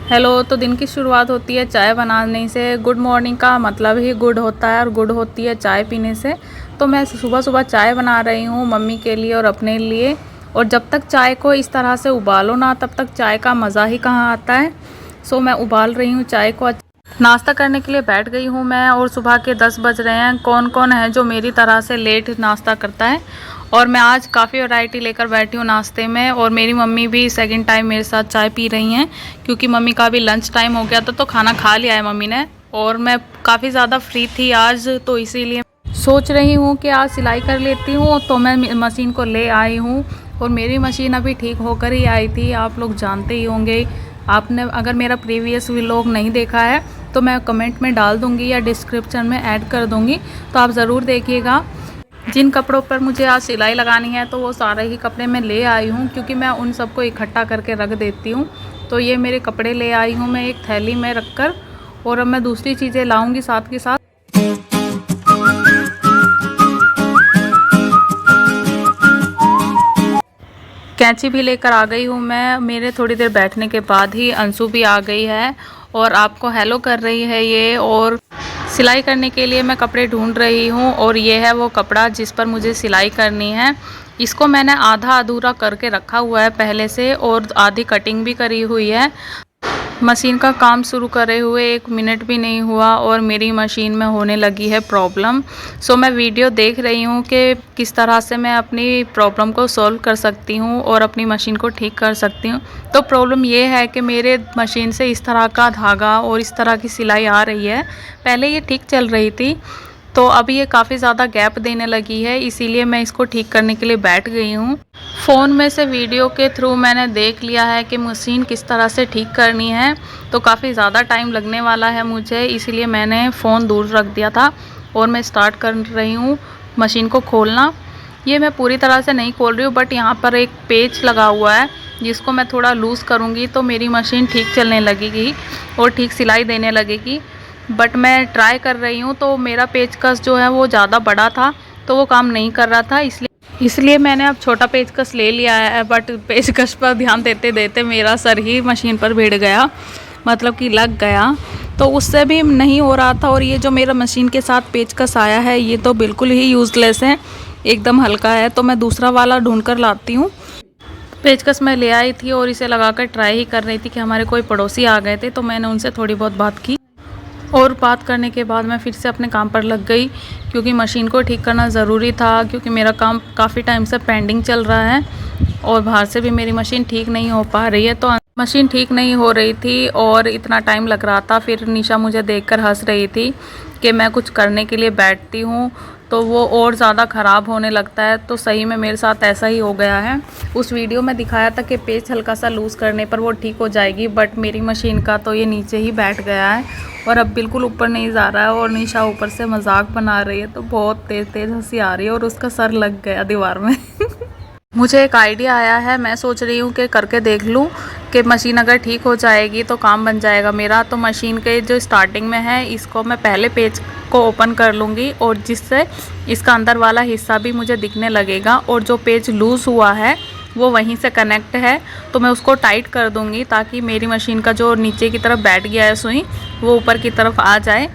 Hello. तो दिन की शुरुआत होती है चाय बनाने से। गुड मॉर्निंग का मतलब ही गुड होता है और गुड होती है चाय पीने से। तो मैं सुबह सुबह चाय बना रही हूँ मम्मी के लिए और अपने लिए। और जब तक चाय को इस तरह से उबालो ना तब तक चाय का मज़ा ही कहाँ आता है। सो मैं उबाल रही हूँ चाय को। नाश्ता करने के लिए बैठ गई हूँ मैं और सुबह के 10 बज रहे हैं। कौन कौन है जो मेरी तरह से लेट नाश्ता करता है। और मैं आज काफ़ी वैरायटी लेकर बैठी हूँ नाश्ते में। और मेरी मम्मी भी सेकंड टाइम मेरे साथ चाय पी रही हैं क्योंकि मम्मी का भी लंच टाइम हो गया था तो खाना खा लिया है मम्मी ने। और मैं काफ़ी ज़्यादा फ्री थी आज तो इसीलिए सोच रही हूँ कि आज सिलाई कर लेती हूँ। तो मैं मशीन को ले आई हूँ और मेरी मशीन अभी ठीक होकर ही आई थी। आप लोग जानते ही होंगे। आपने अगर मेरा प्रीवियस व्लॉग नहीं देखा है तो मैं कमेंट में डाल दूँगी या डिस्क्रिप्शन में ऐड कर दूँगी, तो आप ज़रूर देखिएगा। जिन कपड़ों पर मुझे आज सिलाई लगानी है तो वो सारे ही कपड़े मैं ले आई हूँ क्योंकि मैं उन सबको इकट्ठा करके रख देती हूँ। तो ये मेरे कपड़े ले आई हूँ मैं एक थैली में रखकर। और अब मैं दूसरी चीज़ें लाऊंगी साथ के साथ। कैंची भी लेकर आ गई हूँ मैं। मेरे थोड़ी देर बैठने के बाद ही अंशु भी आ गई है और आपको हेलो कर रही है ये। और सिलाई करने के लिए मैं कपड़े ढूंढ रही हूँ और ये है वो कपड़ा जिस पर मुझे सिलाई करनी है। इसको मैंने आधा अधूरा करके रखा हुआ है पहले से और आधी कटिंग भी करी हुई है। मशीन का काम शुरू करे हुए 1 मिनट भी नहीं हुआ और मेरी मशीन में होने लगी है प्रॉब्लम। सो मैं वीडियो देख रही हूँ कि किस तरह से मैं अपनी प्रॉब्लम को सॉल्व कर सकती हूँ और अपनी मशीन को ठीक कर सकती हूँ। तो प्रॉब्लम ये है कि मेरे मशीन से इस तरह का धागा और इस तरह की सिलाई आ रही है। पहले ये ठीक चल रही थी तो अभी ये काफ़ी ज़्यादा गैप देने लगी है, इसीलिए मैं इसको ठीक करने के लिए बैठ गई हूँ। फ़ोन में से वीडियो के थ्रू मैंने देख लिया है कि मशीन किस तरह से ठीक करनी है। तो काफ़ी ज़्यादा टाइम लगने वाला है मुझे, इसीलिए मैंने फ़ोन दूर रख दिया था और मैं स्टार्ट कर रही हूँ मशीन को खोलना। ये मैं पूरी तरह से नहीं खोल रही हूँ बट यहाँ पर एक पेच लगा हुआ है जिसको मैं थोड़ा लूज़ करूँगी तो मेरी मशीन ठीक चलने लगेगी और ठीक सिलाई देने लगेगी। बट मैं ट्राई कर रही हूँ तो मेरा पेचकस जो है वो ज़्यादा बड़ा था तो वो काम नहीं कर रहा था, इसलिए मैंने अब छोटा पेचकस ले लिया है। बट पेचकस पर ध्यान देते देते मेरा सर ही मशीन पर भिड़ गया, मतलब कि लग गया। तो उससे भी नहीं हो रहा था। और ये जो मेरा मशीन के साथ पेचकस आया है ये तो बिल्कुल ही यूज़लेस है, एकदम हल्का है। तो मैं दूसरा वाला ढूंढ कर लाती हूँ। पेचकस मैं ले आई थी और इसे लगाकर ट्राई ही कर रही थी कि हमारे कोई पड़ोसी आ गए थे तो मैंने उनसे थोड़ी बहुत बात की। और बात करने के बाद मैं फिर से अपने काम पर लग गई क्योंकि मशीन को ठीक करना ज़रूरी था, क्योंकि मेरा काम काफ़ी टाइम से पेंडिंग चल रहा है और बाहर से भी मेरी मशीन ठीक नहीं हो पा रही है। तो मशीन ठीक नहीं हो रही थी और इतना टाइम लग रहा था। फिर निशा मुझे देखकर हंस रही थी कि मैं कुछ करने के लिए बैठती हूँ तो वो और ज़्यादा ख़राब होने लगता है। तो सही में मेरे साथ ऐसा ही हो गया है। उस वीडियो में दिखाया था कि पेच हल्का सा लूज़ करने पर वो ठीक हो जाएगी, बट मेरी मशीन का तो ये नीचे ही बैठ गया है और अब बिल्कुल ऊपर नहीं जा रहा है। और निशा ऊपर से मजाक बना रही है तो बहुत तेज़ तेज़ हंसी आ रही है और उसका सर लग गया दीवार में। मुझे एक आइडिया आया है, मैं सोच रही हूँ कि करके देख लूँ कि मशीन अगर ठीक हो जाएगी तो काम बन जाएगा मेरा। तो मशीन के जो स्टार्टिंग में है इसको मैं पहले पेज को ओपन कर लूँगी और जिससे इसका अंदर वाला हिस्सा भी मुझे दिखने लगेगा। और जो पेज लूज़ हुआ है वो वहीं से कनेक्ट है तो मैं उसको टाइट कर दूँगी ताकि मेरी मशीन का जो नीचे की तरफ बैठ गया है सुई वो ऊपर की तरफ आ जाए।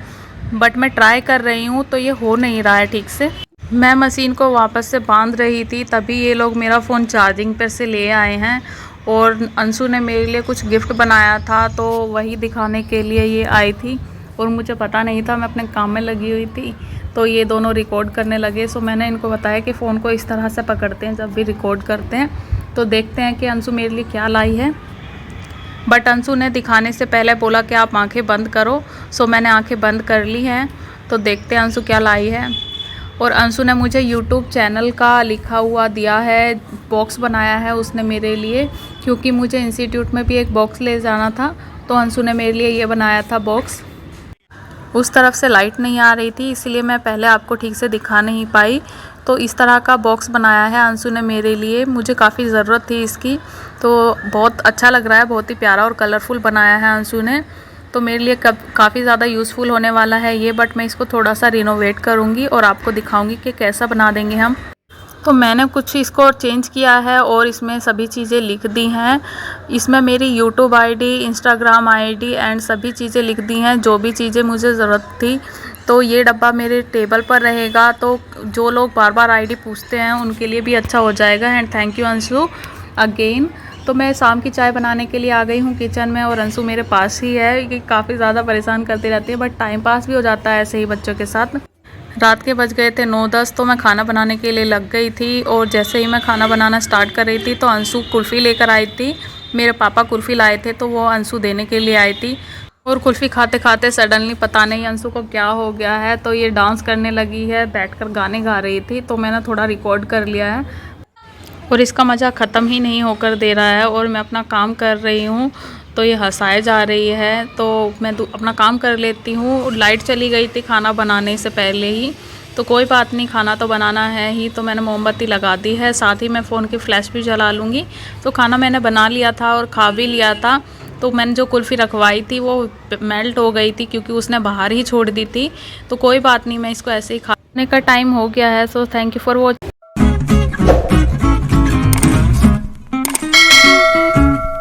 बट मैं ट्राई कर रही हूँ तो ये हो नहीं रहा है ठीक से। मैं मशीन को वापस से बांध रही थी तभी ये लोग मेरा फ़ोन चार्जिंग पर से ले आए हैं। और अंशु ने मेरे लिए कुछ गिफ्ट बनाया था तो वही दिखाने के लिए ये आई थी और मुझे पता नहीं था, मैं अपने काम में लगी हुई थी। तो ये दोनों रिकॉर्ड करने लगे। सो मैंने इनको बताया कि फ़ोन को इस तरह से पकड़ते हैं जब भी रिकॉर्ड करते हैं। तो देखते हैं कि अंशु मेरे लिए क्या लाई है। बट अंशु ने दिखाने से पहले बोला कि आप आंखें बंद करो। सो मैंने आंखें बंद कर ली हैं। तो देखते हैं अंशु क्या लाई है। और अंशु ने मुझे यूट्यूब चैनल का लिखा हुआ दिया है, बॉक्स बनाया है उसने मेरे लिए, क्योंकि मुझे इंस्टीट्यूट में भी एक बॉक्स ले जाना था तो अंशु ने मेरे लिए ये बनाया था बॉक्स। उस तरफ से लाइट नहीं आ रही थी इसलिए मैं पहले आपको ठीक से दिखा नहीं पाई। तो इस तरह का बॉक्स बनाया है अंशु ने मेरे लिए, मुझे काफ़ी ज़रूरत थी इसकी। तो बहुत अच्छा लग रहा है, बहुत ही प्यारा और कलरफुल बनाया है अंशु ने। तो मेरे लिए काफ़ी ज़्यादा यूज़फुल होने वाला है ये। बट मैं इसको थोड़ा सा रिनोवेट करूँगी और आपको दिखाऊँगी कि कैसा बना देंगे हम। तो मैंने कुछ इसको चेंज किया है और इसमें सभी चीज़ें लिख दी हैं। इसमें मेरी YouTube ID, Instagram ID and सभी चीज़ें लिख दी हैं, जो भी चीज़ें मुझे ज़रूरत थी। तो ये डब्बा मेरे टेबल पर रहेगा, तो जो लोग बार बार आईडी पूछते हैं उनके लिए भी अच्छा हो जाएगा। And thank you Anshu again. तो मैं शाम की चाय बनाने के लिए आ गई हूँ किचन में, और अंशु मेरे पास ही है। कि काफ़ी ज़्यादा परेशान करती रहती है, बट टाइम पास भी हो जाता है ऐसे ही बच्चों के साथ। रात के बज गए थे 9-10, तो मैं खाना बनाने के लिए लग गई थी। और जैसे ही मैं खाना बनाना स्टार्ट कर रही थी तो अंशु कुल्फ़ी लेकर आई थी। मेरे पापा कुल्फ़ी लाए थे तो वो अंशु देने के लिए आई थी। और कुल्फ़ी खाते खाते सडनली पता नहीं अंशु को क्या हो गया है, तो ये डांस करने लगी है, बैठकर गाने गा रही थी। तो मैंने थोड़ा रिकॉर्ड कर लिया है, और इसका मज़ा ख़त्म ही नहीं होकर दे रहा है। और मैं अपना काम कर रही हूँ तो ये हंसाए जा रही है, तो मैं अपना काम कर लेती हूँ। लाइट चली गई थी खाना बनाने से पहले ही, तो कोई बात नहीं, खाना तो बनाना है ही। तो मैंने मोमबत्ती लगा दी है, साथ ही मैं फ़ोन की फ्लैश भी जला लूँगी। तो खाना मैंने बना लिया था और खा भी लिया था। तो मैंने जो कुल्फ़ी रखवाई थी वो मेल्ट हो गई थी, क्योंकि उसने बाहर ही छोड़ दी थी। तो कोई बात नहीं, मैं इसको ऐसे ही खाने का टाइम हो गया है। So thank you for watching.